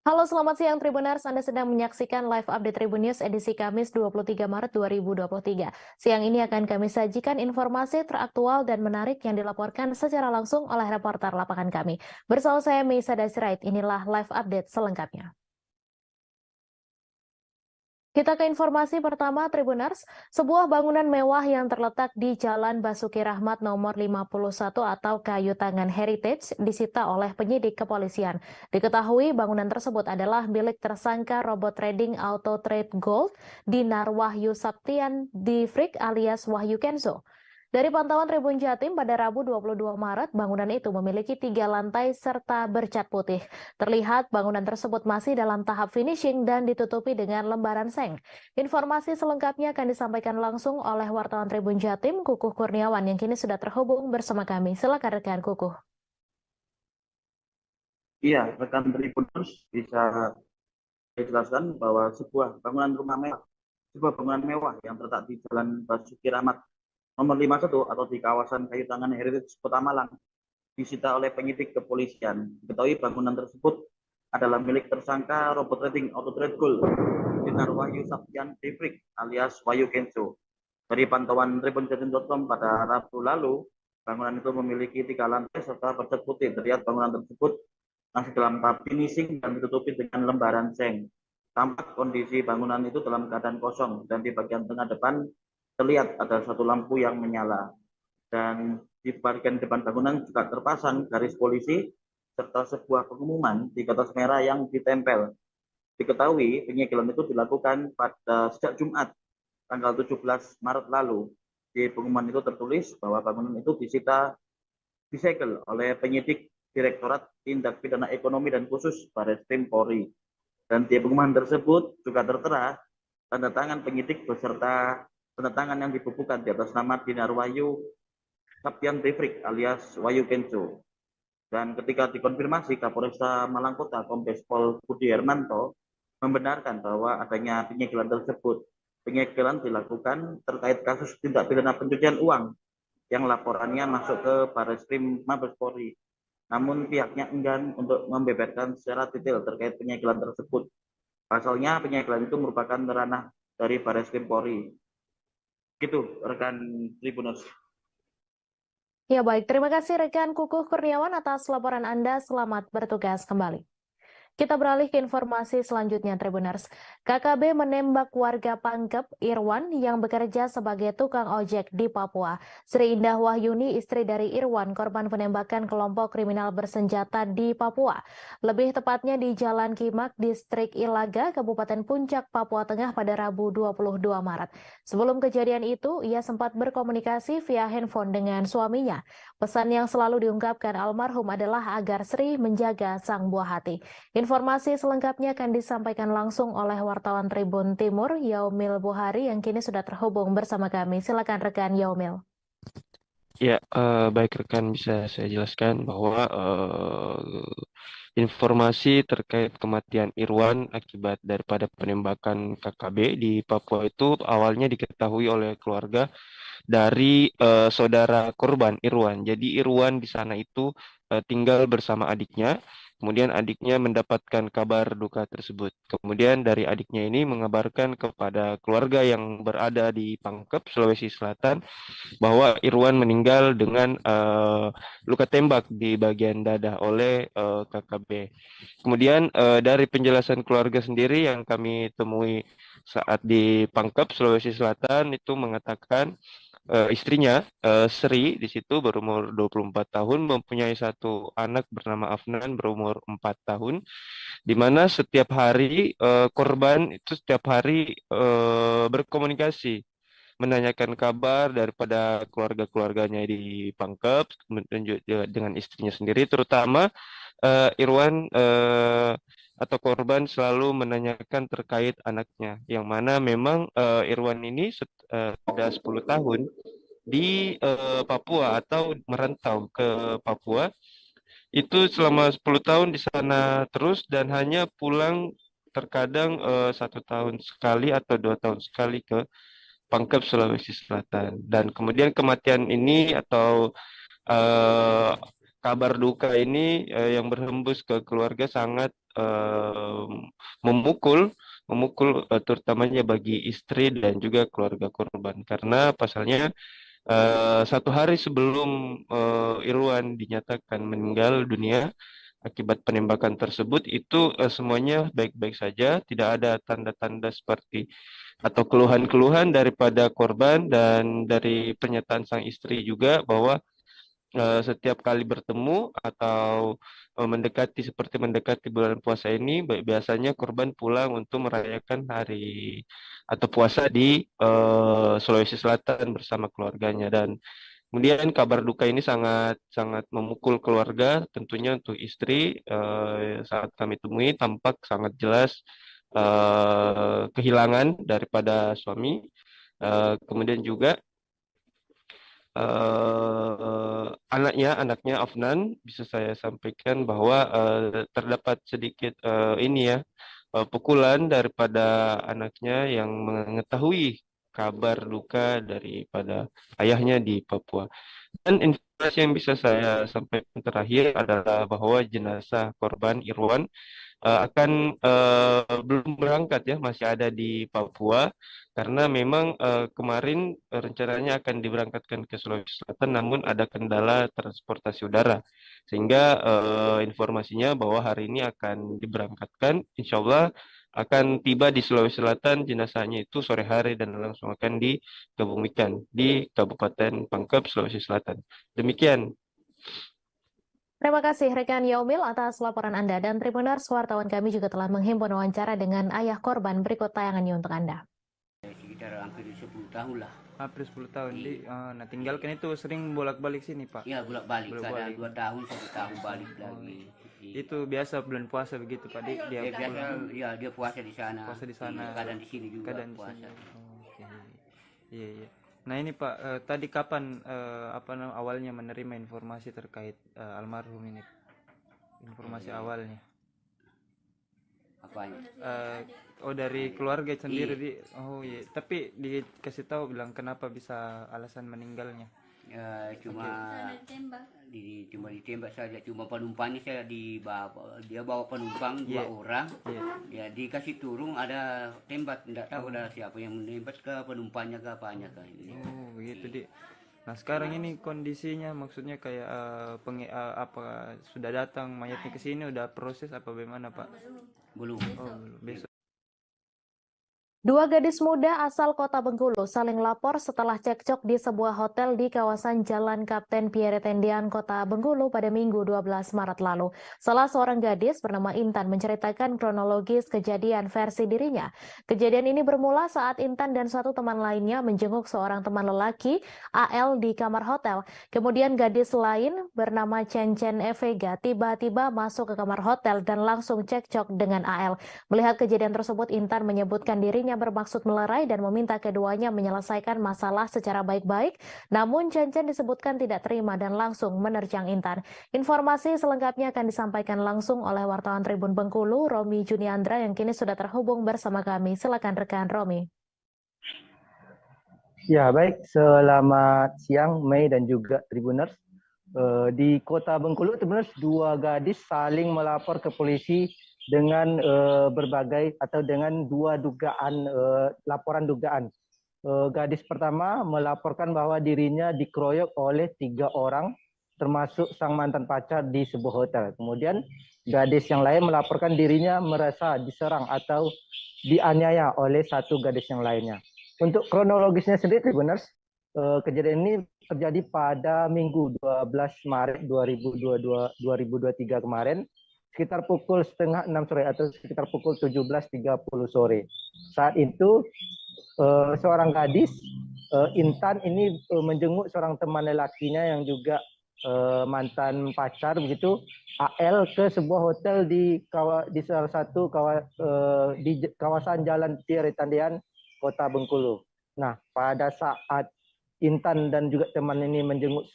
Halo, selamat siang Tribuners. Anda sedang menyaksikan live update Tribun News edisi Kamis 23 Maret 2023. Siang ini akan kami sajikan informasi teraktual dan menarik yang dilaporkan secara langsung oleh reporter lapangan kami. Bersama saya Meisa Dasrait, inilah live update selengkapnya. Kita ke informasi pertama, Tribuners. Sebuah bangunan mewah yang terletak di Jalan Basuki Rahmat nomor 51 atau Kayu Tangan Heritage disita oleh penyidik kepolisian. Diketahui bangunan tersebut adalah milik tersangka robot trading Auto Trade Gold Dinar Wahyu Saptian Divrik alias Wahyu Kenzo. Dari pantauan Tribun Jatim pada Rabu 22 Maret, bangunan itu memiliki 3 lantai serta bercat putih. Terlihat bangunan tersebut masih dalam tahap finishing dan ditutupi dengan lembaran seng. Informasi selengkapnya akan disampaikan langsung oleh wartawan Tribun Jatim, Kukuh Kurniawan, yang kini sudah terhubung bersama kami. Silakan rekan Kukuh. Iya, rekan Tribuners bisa dijelaskan bahwa sebuah bangunan mewah yang terletak di Jalan Basuki Rahmat nomor 51 atau di kawasan Kayu Tangan Heritage Kota Malang disita oleh penyidik kepolisian. Diketahui bangunan tersebut adalah milik tersangka robot trading Auto Trade Gold Dinar Wahyu Saptian Divrik alias Wahyu Kenzo. Dari pantauan tribunjatim.com pada Rabu lalu, bangunan itu memiliki 3 lantai serta bercat putih. Terlihat bangunan tersebut masih dalam tahap finishing dan ditutupi dengan lembaran seng. Tampak kondisi bangunan itu dalam keadaan kosong dan di bagian tengah depan terlihat ada satu lampu yang menyala. Dan di bagian depan bangunan juga terpasang garis polisi serta sebuah pengumuman di kertas merah yang ditempel. Diketahui penyegelan itu dilakukan pada sejak Jumat tanggal 17 Maret lalu. Di pengumuman itu tertulis bahwa bangunan itu disegel oleh penyidik Direktorat Tindak Pidana Ekonomi dan Khusus Barreskrim Polri. Dan di pengumuman tersebut juga tertera tanda tangan penyidik beserta tanda tangan yang dibubuhkan di atas nama Dinar Wahyu Saptian Divrik alias Wahyu Kenzo. Dan ketika dikonfirmasi, Kapolresta Malang Kota Kombes Pol Budi Hermanto membenarkan bahwa adanya penyegelan tersebut. Penyegelan dilakukan terkait kasus tindak pidana pencucian uang yang laporannya masuk ke Barreskrim Mabes Polri. Namun pihaknya enggan untuk membeberkan secara detail terkait penyegelan tersebut. Pasalnya penyegelan itu merupakan ranah dari Barreskrim Polri. Gitu, rekan Tribuners. Ya baik, terima kasih rekan Kukuh Kurniawan atas laporan Anda. Selamat bertugas kembali. Kita beralih ke informasi selanjutnya, Tribuners. KKB menembak warga Pangkep, Irwan, yang bekerja sebagai tukang ojek di Papua. Sri Indah Wahyuni, istri dari Irwan, korban penembakan kelompok kriminal bersenjata di Papua. Lebih tepatnya di Jalan Kimak, Distrik Ilaga, Kabupaten Puncak, Papua Tengah pada Rabu 22 Maret. Sebelum kejadian itu, ia sempat berkomunikasi via handphone dengan suaminya. Pesan yang selalu diungkapkan almarhum adalah agar Sri menjaga sang buah hati. Informasi selengkapnya akan disampaikan langsung oleh wartawan Tribun Timur, Yaumil Buhari, yang kini sudah terhubung bersama kami. Silakan rekan Yaumil. Ya, baik rekan bisa saya jelaskan bahwa informasi terkait kematian Irwan akibat daripada penembakan KKB di Papua itu awalnya diketahui oleh keluarga dari saudara korban Irwan. Jadi Irwan di sana itu tinggal bersama adiknya. Kemudian adiknya mendapatkan kabar duka tersebut. Kemudian dari adiknya ini mengabarkan kepada keluarga yang berada di Pangkep, Sulawesi Selatan, bahwa Irwan meninggal dengan luka tembak di bagian dada oleh KKB. Kemudian dari penjelasan keluarga sendiri yang kami temui saat di Pangkep, Sulawesi Selatan itu mengatakan istrinya Sri di situ berumur 24 tahun mempunyai satu anak bernama Afnan berumur 4 tahun, di mana setiap hari korban itu setiap hari berkomunikasi menanyakan kabar daripada keluarga-keluarganya di Pangkep dan juga dengan istrinya sendiri, terutama Irwan atau korban selalu menanyakan terkait anaknya, yang mana memang Irwan ini sudah 10 tahun di Papua atau merantau ke Papua. Itu selama 10 tahun di sana terus dan hanya pulang terkadang 1 tahun sekali atau 2 tahun sekali ke Pangkep, Sulawesi Selatan. Dan kemudian kematian ini atau eh, kabar duka ini yang berhembus ke keluarga sangat memukul terutamanya bagi istri dan juga keluarga korban. Karena pasalnya satu hari sebelum Irwan dinyatakan meninggal dunia akibat penembakan tersebut itu semuanya baik-baik saja, tidak ada tanda-tanda seperti atau keluhan-keluhan daripada korban dan dari pernyataan sang istri juga bahwa setiap kali bertemu atau mendekati bulan puasa ini biasanya korban pulang untuk merayakan hari atau puasa di Sulawesi Selatan bersama keluarganya. Dan kemudian kabar duka ini sangat sangat memukul keluarga, tentunya untuk istri saat kami temui tampak sangat jelas kehilangan daripada suami. Kemudian juga anaknya Afnan bisa saya sampaikan bahwa terdapat sedikit pukulan daripada anaknya yang mengetahui kabar duka daripada ayahnya di Papua. Dan informasi yang bisa saya sampaikan terakhir adalah bahwa jenazah korban Irwan akan belum berangkat ya, masih ada di Papua karena memang kemarin rencananya akan diberangkatkan ke Sulawesi Selatan, namun ada kendala transportasi udara sehingga informasinya bahwa hari ini akan diberangkatkan, insya Allah akan tiba di Sulawesi Selatan jenazahnya itu sore hari dan langsung akan dikebumikan di Kabupaten Pangkep, Sulawesi Selatan. Demikian. Terima kasih rekan Yaumil atas laporan Anda dan Tribuners, wartawan kami juga telah menghimpun wawancara dengan ayah korban. Berikut tayangannya untuk Anda. Sekitar hampir 10 tahun lah. Hampir 10 tahun. Nah tinggalkan itu sering bolak-balik sini, Pak? Iya, bolak-balik. Kadang 2 tahun, 1 tahun balik lagi. Itu biasa bulan puasa begitu, Pak? Dia biasa, ya dia puasa di sana. Puasa di sana. Kadang di sini juga Kadang puasa. di sini. Oke. Iya. Nah ini Pak, tadi kapan awalnya menerima informasi terkait almarhum ini? Informasi awalnya? Apanya? Dari keluarga sendiri. Oh iya. Tapi dikasih tahu bilang kenapa bisa alasan meninggalnya? Ya, cuma ditembak saja. Cuma penumpangnya saya dia bawa penumpang 2 orang. Ya dikasih turun ada tembak, tidak tahu ada siapa yang menembak ke penumpangnya ke apanya kan. Oh begitu Dik. Nah sekarang ini kondisinya maksudnya kayak apa sudah datang mayatnya ke sini, udah proses apa bagaimana Pak? Belum. Belum. Besok. 2 gadis muda asal Kota Bengkulu saling lapor setelah cekcok di sebuah hotel di kawasan Jalan Kapten Pierre Tendian, Kota Bengkulu pada Minggu 12 Maret lalu. Salah seorang gadis bernama Intan menceritakan kronologis kejadian versi dirinya. Kejadian ini bermula saat Intan dan satu teman lainnya menjenguk seorang teman lelaki, AL, di kamar hotel. Kemudian gadis lain bernama Cencen Evega tiba-tiba masuk ke kamar hotel dan langsung cekcok dengan AL. Melihat kejadian tersebut, Intan menyebutkan dirinya bermaksud melerai dan meminta keduanya menyelesaikan masalah secara baik-baik, namun Cencen disebutkan tidak terima dan langsung menerjang Intan. Informasi selengkapnya akan disampaikan langsung oleh wartawan Tribun Bengkulu, Romi Juniandra, yang kini sudah terhubung bersama kami. Silakan rekan Romi. Ya baik, selamat siang Mei dan juga Tribuners. Di Kota Bengkulu, Tribuners, 2 gadis saling melapor ke polisi dengan berbagai atau dengan 2 laporan dugaan. Gadis pertama melaporkan bahwa dirinya dikeroyok oleh 3 orang, termasuk sang mantan pacar di sebuah hotel. Kemudian gadis yang lain melaporkan dirinya merasa diserang atau dianiaya oleh 1 gadis yang lainnya. Untuk kronologisnya sendiri, Tribuners, kejadian ini terjadi pada Minggu 12 Maret 2023 kemarin, sekitar pukul 5:30 sore atau sekitar pukul 17.30 sore. Saat itu seorang gadis, Intan ini menjenguk seorang teman lelakinya yang juga mantan pacar begitu, AL, ke sebuah hotel di salah satu di kawasan Jalan Pierre Tendian, Kota Bengkulu. Nah, pada saat Intan dan juga teman ini menjenguk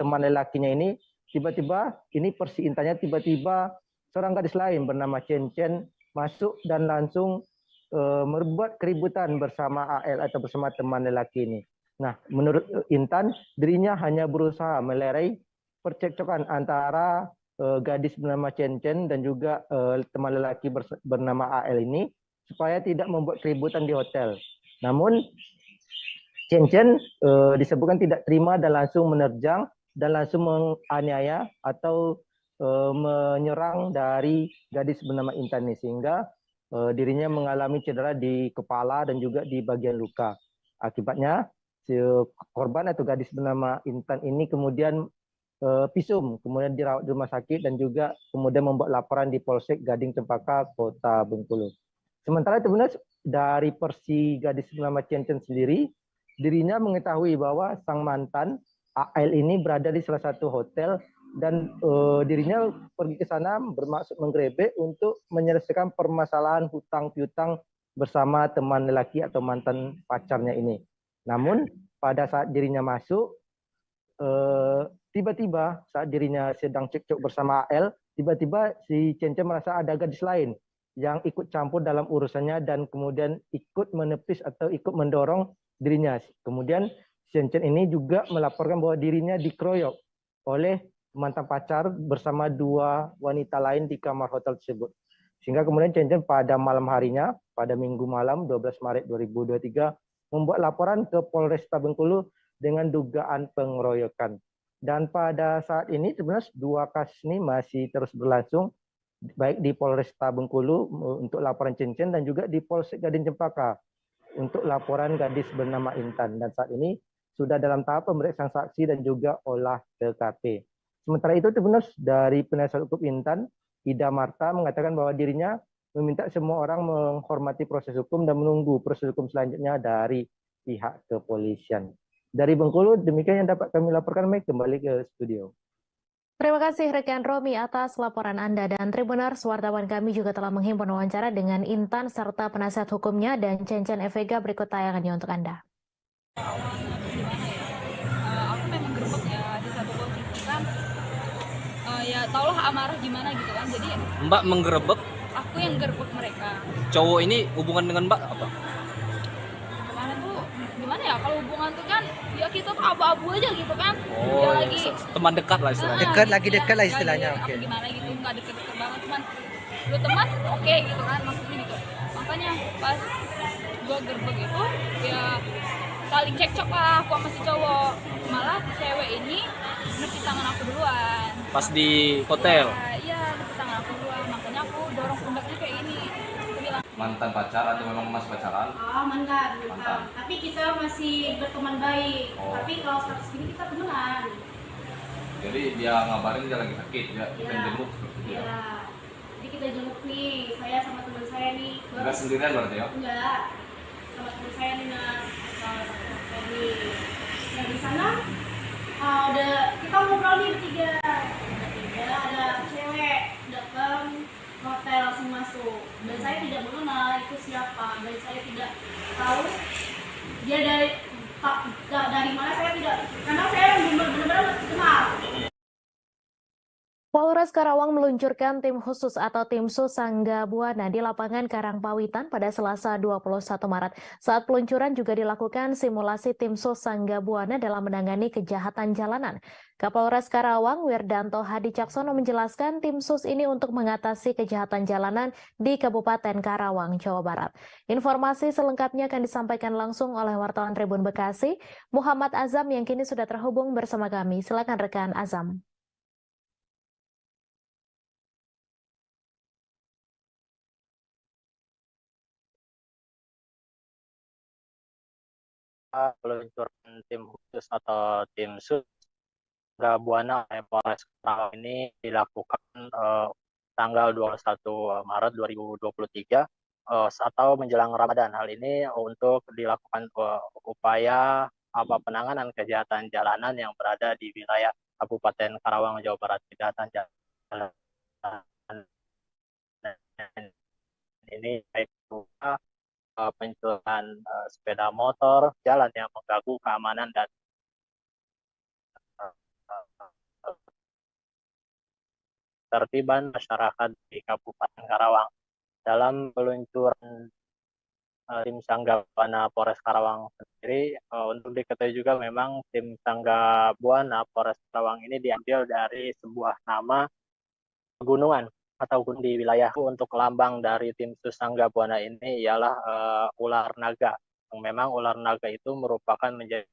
teman lelakinya ini, tiba-tiba ini versi Intannya, tiba-tiba seorang gadis lain bernama Cencen masuk dan langsung membuat keributan bersama AL atau bersama teman lelaki ini. Nah, menurut Intan, dirinya hanya berusaha melerai percekcokan antara gadis bernama Chen Chen dan juga teman lelaki bernama AL ini supaya tidak membuat keributan di hotel. Namun Chen Chen disebutkan tidak terima dan langsung menerjang dan langsung menganiaya atau menyerang dari gadis bernama Intan ini, sehingga dirinya mengalami cedera di kepala dan juga di bagian luka. Akibatnya si korban atau gadis bernama Intan ini kemudian visum, kemudian dirawat di rumah sakit dan juga kemudian membuat laporan di Polsek Gading Cempaka, Kota Bengkulu. Sementara itu benar dari versi gadis bernama Chen Chen sendiri, dirinya mengetahui bahwa sang mantan AL ini berada di salah satu hotel dan dirinya pergi ke sana bermaksud menggerebek untuk menyelesaikan permasalahan hutang piutang bersama teman lelaki atau mantan pacarnya ini. Namun pada saat dirinya masuk, tiba-tiba saat dirinya sedang cekcok bersama AL, tiba-tiba si Chen Chen merasa ada gadis lain yang ikut campur dalam urusannya dan kemudian ikut menepis atau ikut mendorong dirinya. Kemudian Chen Chen ini juga melaporkan bahwa dirinya dikeroyok oleh mantan pacar bersama dua wanita lain di kamar hotel tersebut. Sehingga kemudian Chen Chen pada malam harinya, pada Minggu malam 12 Maret 2023, membuat laporan ke Polresta Bengkulu dengan dugaan pengeroyokan. Dan pada saat ini sebenarnya dua kasus ini masih terus berlangsung, baik di Polresta Bengkulu untuk laporan Chen Chen dan juga di Polsek Gading Cempaka untuk laporan gadis bernama Intan. Dan saat ini sudah dalam tahap pemeriksaan saksi dan juga olah TKP. Sementara itu sebenarnya dari penasihat hukum Intan, Ida Marta, mengatakan bahwa dirinya meminta semua orang menghormati proses hukum dan menunggu proses hukum selanjutnya dari pihak kepolisian. Dari Bengkulu, demikian yang dapat kami laporkan. Mike, kembali ke studio. Terima kasih rekan Romi atas laporan Anda, dan Tribuners, wartawan kami juga telah menghimpun wawancara dengan Intan serta penasihat hukumnya dan Chen Chen Evega. Berikut tayangannya untuk Anda. Aku memang gerbek ya di satu posisi kan, ya taulah amarah gimana gitu kan. Jadi Mbak menggerebek aku yang gerbek mereka. cowok ini hubungan dengan Mbak apa? Kemarin tuh gimana ya, kalau hubungan tuh kan ya kita tuh abu-abu aja gitu kan. Oh, Dia lagi teman dekat lah istilahnya. dekat lah istilahnya. Oke. Gimana gitu, nggak deket-deket banget, cuman lu teman oke gitu kan, maksudnya gitu. Makanya pas gua gerbek itu ya saling cekcok lah aku sama si cowok. Malah cewek ini nepis tangan aku duluan. Pas di hotel. Iya, nepis tangan aku duluan. Makanya aku dorong pundaknya kayak ini. Aku bilang, Mantan pacar atau memang masih pacaran? Mantan. Mantan. Tapi kita masih berteman baik. Oh. Tapi kalau status ini kita temenan. Jadi dia ngabarin dia lagi sakit, dia kita jenguk seperti itu ya. Iya. Jadi kita jenguk nih, saya sama teman saya nih. Enggak sendirian berarti ya? Enggak. Sama teman saya nih, Nas. Sama tadi. Nah, di sana udah kita ngobrol nih bertiga. Ada cewek datang hotel langsung masuk. Dan saya tidak mengenal itu siapa. Dan saya tidak tahu dia dari mana, saya tidak, karena saya benar-benar kenal. Polres Karawang meluncurkan tim khusus atau tim sus Sangga Buana di lapangan Karangpawitan pada Selasa 21 Maret. Saat peluncuran juga dilakukan simulasi tim sus Sangga Buana dalam menangani kejahatan jalanan. Kapolres Karawang Wirdanto Hadi Caksono menjelaskan tim sus ini untuk mengatasi kejahatan jalanan di Kabupaten Karawang, Jawa Barat. Informasi selengkapnya akan disampaikan langsung oleh wartawan Tribun Bekasi, Muhammad Azam, yang kini sudah terhubung bersama kami. Silakan rekan Azam. Peluncuran tim khusus atau tim sus Sangga Buana oleh Polres Karawang ini dilakukan tanggal 21 Maret 2023 atau menjelang Ramadan. Hal ini untuk dilakukan upaya penanganan kejahatan jalanan yang berada di wilayah Kabupaten Karawang, Jawa Barat. Kejahatan jalanan ini baik berupa pencurian sepeda motor, jalan yang mengganggu keamanan dan ketertiban masyarakat di Kabupaten Karawang. Dalam peluncuran tim Sangga Buana Polres Karawang sendiri, untuk diketahui juga memang tim Sangga Buana Polres Karawang ini diambil dari sebuah nama pegunungan atau di wilayah. Untuk lambang dari tim Sus Sangga Buana ini ialah ular naga. Yang memang ular naga itu merupakan menjadi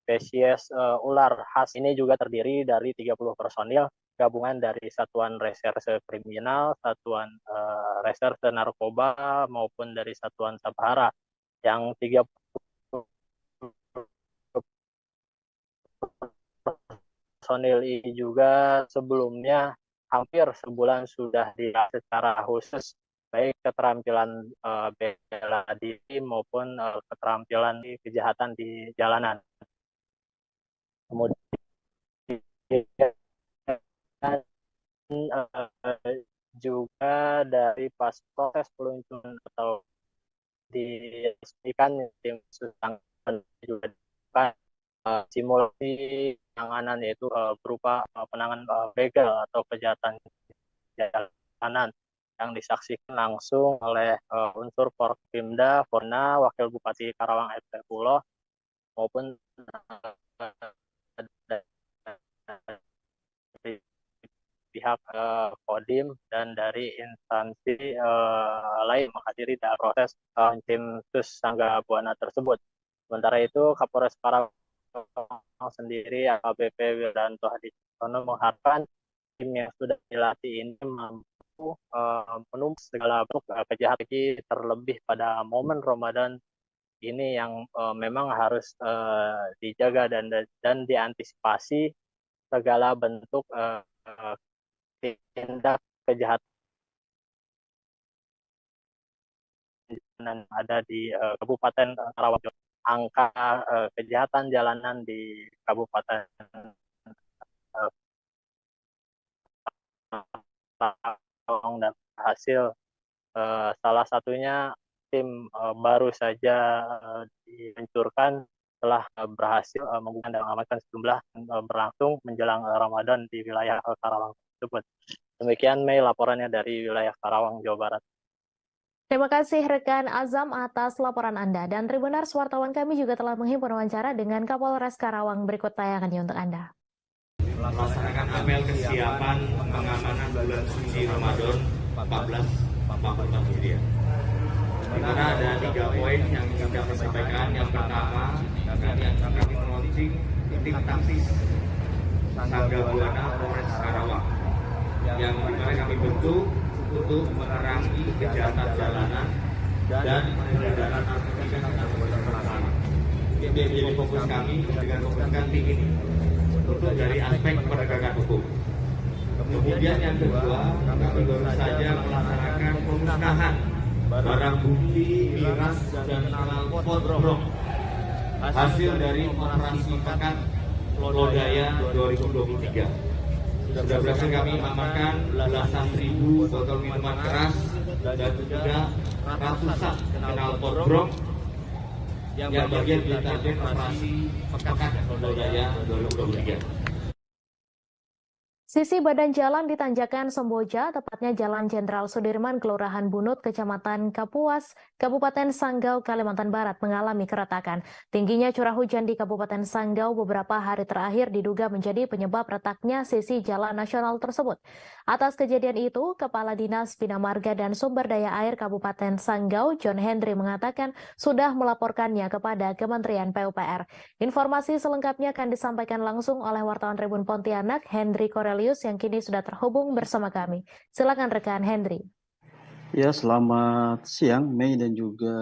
spesies ular khas. Ini juga terdiri dari 30 personil gabungan dari Satuan Reserse Kriminal, Satuan Reserse Narkoba, maupun dari Satuan Sabhara. Yang 30 personil ini juga sebelumnya hampir sebulan sudah dilatih secara khusus, baik keterampilan bela diri maupun keterampilan kejahatan di jalanan. Kemudian juga dari pas proses peluncuran atau diresmikan tim Susang juga simulasi penanganan, yaitu berupa penanganan begal atau kejahatan jalanan yang disaksikan langsung oleh unsur Porpimda, Forna, Wakil Bupati Karawang FT Pulo, maupun dari pihak Kodim dan dari instansi lain menghadiri dalam proses tim Sus Sangga Buana tersebut. Sementara itu, Kapolres Karawang sendiri AKBP Wiranto Hadisono mengharapkan tim yang sudah dilatih ini mampu menumpas segala bentuk kejahatan, terlebih pada momen Ramadan ini yang memang harus dijaga dan diantisipasi segala bentuk tindak kejahatan yang ada di Kabupaten Karawang. Angka kejahatan jalanan di Kabupaten Karawang dan hasil salah satunya tim baru saja diluncurkan telah berhasil menggunakan dan mengamankan sejumlah berlangsung menjelang Ramadan di wilayah Karawang tersebut. Demikian Mei laporannya dari wilayah Karawang, Jawa Barat. Terima kasih rekan Azam atas laporan Anda. Dan Tribuners, wartawan kami juga telah menghimpun wawancara dengan Kapolres Karawang. Berikut tayangannya untuk Anda. Melaksanakan apel kesiapan pengamanan bulan suci Ramadan 1444 Hijriah. Di mana ada 3 poin yang ingin kami sampaikan. Yang pertama, kami launching tim taktis Sangga Buana Polres Karawang yang dimana kami bentuk untuk menerangi kejahatan jalanan dan peredaran narkotika dan obat terlarang. Ini menjadi fokus kami dengan fokuskan tim ini untuk dari aspek penegakan hukum. Kemudian yang kedua, kami baru saja melaksanakan pemusnahan barang bukti, miras, dan knalpot brong hasil dari operasi Pekan Lodaya 2023. Sudah berhasil kami amankan belasan ribu botol minuman keras dan juga ratusan knalpot brong yang bagian dari target operasi Pekan Lodaya 2023. Sisi badan jalan di Tanjakan Semboja, tepatnya Jalan Jenderal Sudirman, Kelurahan Bunut, Kecamatan Kapuas, Kabupaten Sanggau, Kalimantan Barat mengalami keretakan. Tingginya curah hujan di Kabupaten Sanggau beberapa hari terakhir diduga menjadi penyebab retaknya sisi jalan nasional tersebut. Atas kejadian itu, Kepala Dinas Bina Marga dan Sumber Daya Air Kabupaten Sanggau, John Hendry mengatakan sudah melaporkannya kepada Kementerian PUPR. Informasi selengkapnya akan disampaikan langsung oleh wartawan Tribun Pontianak, Hendry Corelius, yang kini sudah terhubung bersama kami. Silakan rekan Hendry. Ya, selamat siang Mei dan juga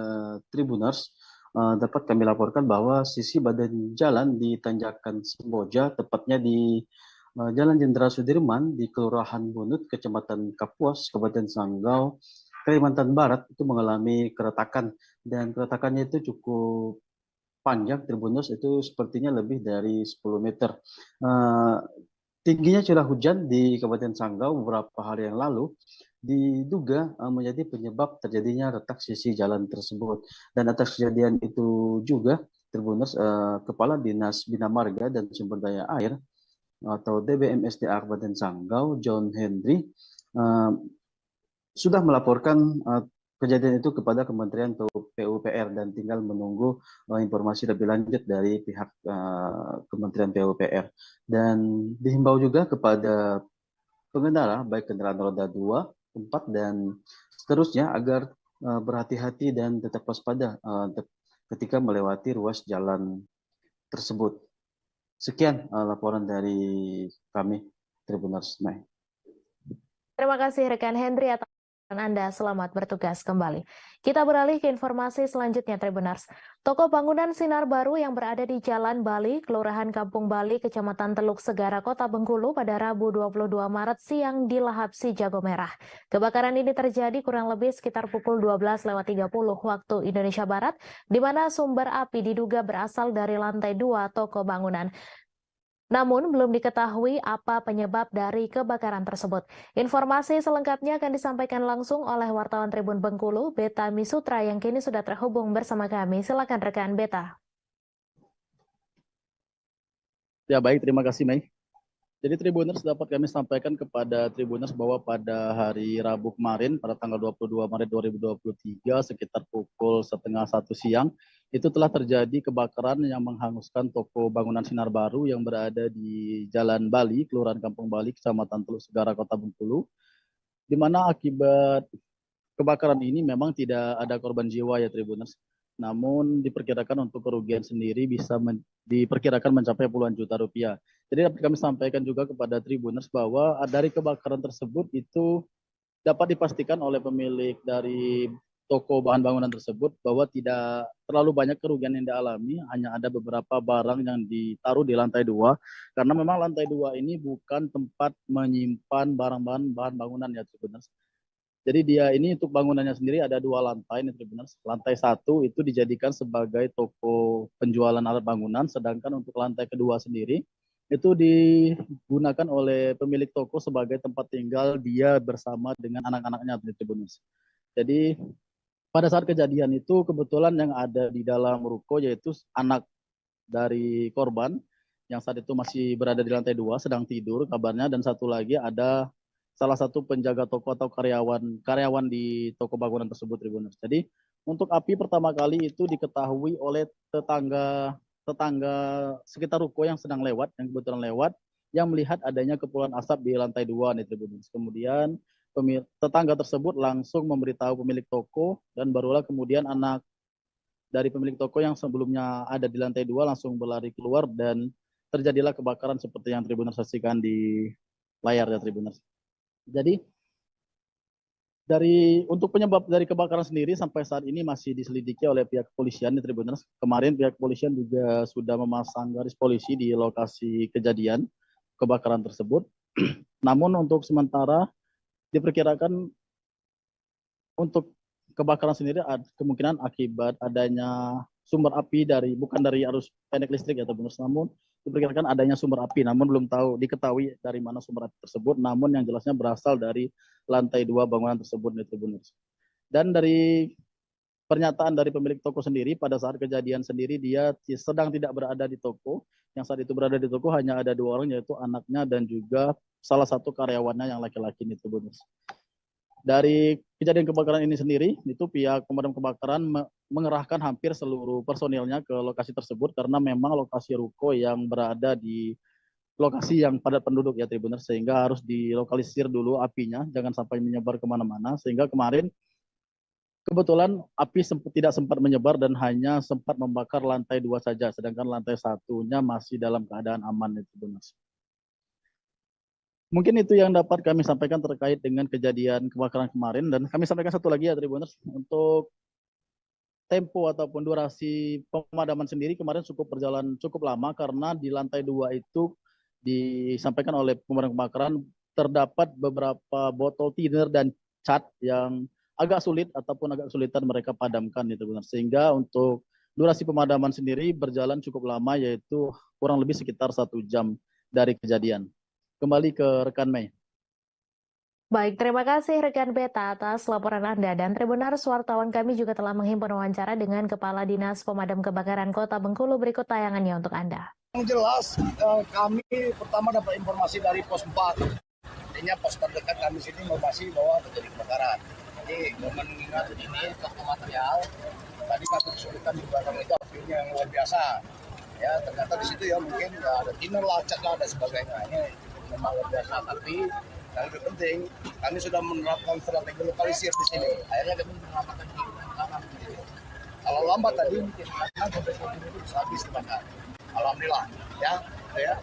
Tribuners. Dapat kami laporkan bahwa sisi badan jalan di Tanjakan Semboja, tepatnya di Jalan Jenderal Sudirman di Kelurahan Bunut, Kecamatan Kapuas, Kabupaten Sanggau, Kalimantan Barat itu mengalami keretakan, dan keretakannya itu cukup panjang. Tribuners, itu sepertinya lebih dari 10 meter. Tingginya curah hujan di Kabupaten Sanggau beberapa hari yang lalu diduga menjadi penyebab terjadinya retak sisi jalan tersebut. Dan atas kejadian itu juga, Tribuners, Kepala Dinas Bina Marga dan Sumber Daya Air atau DBMSDA Kabupaten Sanggau, John Hendry, sudah melaporkan kejadian itu kepada Kementerian PUPR dan tinggal menunggu informasi lebih lanjut dari pihak Kementerian PUPR. Dan dihimbau juga kepada pengendara baik kendaraan roda 2, 4 dan seterusnya agar berhati-hati dan tetap waspada ketika melewati ruas jalan tersebut. Sekian laporan dari kami Tribuners. Terima kasih rekan Henry atas Anda, selamat bertugas kembali. Kita beralih ke informasi selanjutnya Tribuners. Toko bangunan Sinar Baru yang berada di Jalan Bali, Kelurahan Kampung Bali, Kecamatan Teluk Segara, Kota Bengkulu pada Rabu 22 Maret siang dilahap si jago merah. Kebakaran ini terjadi kurang lebih sekitar pukul 12.30 waktu Indonesia Barat, di mana sumber api diduga berasal dari lantai 2 toko bangunan. Namun, belum diketahui apa penyebab dari kebakaran tersebut. Informasi selengkapnya akan disampaikan langsung oleh wartawan Tribun Bengkulu, Beta Misutra, yang kini sudah terhubung bersama kami. Silakan rekan Beta. Ya baik, terima kasih Mei. Jadi Tribuners dapat kami sampaikan kepada Tribuners bahwa pada hari Rabu kemarin, pada tanggal 22 Maret 2023, sekitar pukul 12:30 siang, itu telah terjadi kebakaran yang menghanguskan toko bangunan Sinar Baru yang berada di Jalan Bali, Kelurahan Kampung Bali, Kecamatan Teluk Segara, Kota Bengkulu, di mana akibat kebakaran ini memang tidak ada korban jiwa ya Tribuners. Namun diperkirakan untuk kerugian sendiri bisa diperkirakan mencapai puluhan juta rupiah. Jadi dapat kami sampaikan juga kepada Tribuners bahwa dari kebakaran tersebut itu dapat dipastikan oleh pemilik dari toko bahan bangunan tersebut bahwa tidak terlalu banyak kerugian yang dialami, hanya ada beberapa barang yang ditaruh di lantai 2, karena memang lantai 2 ini bukan tempat menyimpan bahan bangunan ya Tribuners. Jadi dia ini untuk bangunannya sendiri ada 2 lantai nih Tribuners. Lantai 1 itu dijadikan sebagai toko penjualan alat bangunan, sedangkan untuk lantai kedua sendiri itu digunakan oleh pemilik toko sebagai tempat tinggal dia bersama dengan anak-anaknya Tribuners. Jadi pada saat kejadian itu kebetulan yang ada di dalam ruko yaitu anak dari korban yang saat itu masih berada di lantai 2 sedang tidur kabarnya, dan satu lagi ada salah satu penjaga toko atau karyawan di toko bangunan tersebut Tribuners. Jadi untuk api pertama kali itu diketahui oleh tetangga sekitar ruko yang sedang lewat, yang kebetulan lewat, yang melihat adanya kepulan asap di lantai 2 nih Tribuners. Kemudian tetangga tersebut langsung memberitahu pemilik toko, dan barulah kemudian anak dari pemilik toko yang sebelumnya ada di lantai 2 langsung berlari keluar dan terjadilah kebakaran seperti yang Tribuners saksikan di layar ya Tribuners. Jadi untuk penyebab dari kebakaran sendiri sampai saat ini masih diselidiki oleh pihak kepolisian di Tribuners. Kemarin pihak kepolisian juga sudah memasang garis polisi di lokasi kejadian kebakaran tersebut. Namun untuk sementara diperkirakan untuk kebakaran sendiri kemungkinan akibat adanya sumber api bukan dari arus pendek listrik atau Tribuners, namun diperkirakan adanya sumber api, namun belum diketahui dari mana sumber api tersebut, namun yang jelasnya berasal dari lantai 2 bangunan tersebut Tribuners. Dan dari pernyataan dari pemilik toko sendiri, pada saat kejadian sendiri dia sedang tidak berada di toko, yang saat itu berada di toko hanya ada 2 orang, yaitu anaknya dan juga salah satu karyawannya yang laki-laki Tribuners. Dari kejadian kebakaran ini sendiri, itu pihak pemadam kebakaran mengerahkan hampir seluruh personilnya ke lokasi tersebut, karena memang lokasi ruko yang berada di lokasi yang padat penduduk ya Tribuners, sehingga harus dilokalisir dulu apinya, jangan sampai menyebar kemana-mana, sehingga kemarin kebetulan api tidak sempat menyebar dan hanya sempat membakar lantai 2 saja, sedangkan lantai 1-nya masih dalam keadaan aman ya Tribuners. Mungkin itu yang dapat kami sampaikan terkait dengan kejadian kebakaran kemarin, dan kami sampaikan satu lagi ya Tribuners, untuk tempo ataupun durasi pemadaman sendiri kemarin berjalan cukup lama, karena di lantai 2 itu disampaikan oleh pemadam kebakaran terdapat beberapa botol thinner dan cat yang agak sulit ataupun agak kesulitan mereka padamkan itu Tribuners, sehingga untuk durasi pemadaman sendiri berjalan cukup lama, yaitu kurang lebih sekitar 1 jam dari kejadian. Kembali ke rekan Mei. Baik, terima kasih rekan Beta atas laporan Anda, dan Tribuners, wartawan kami juga telah menghimpun wawancara dengan Kepala Dinas Pemadam Kebakaran Kota Bengkulu. Berikut tayangannya untuk Anda. Yang jelas kami pertama dapat informasi dari pos 4. Artinya pos terdekat kami sini informasi bahwa terjadi kebakaran. Jadi mengingat ini satu material, tadi kami kesulitan di belakang itu apinya yang luar biasa. Ya ternyata di situ ya mungkin ya, ada thinner lah, cat lah dan sebagainya. Ini memang luar biasa. Tapi yang lebih penting, kami sudah menerapkan strategi lokalisir di sini. Akhirnya kami menyelamatkan kehidupan di sini. Kalau lambat tadi mungkin sampai 10 menit bisa habis dibakar. Alhamdulillah, ya.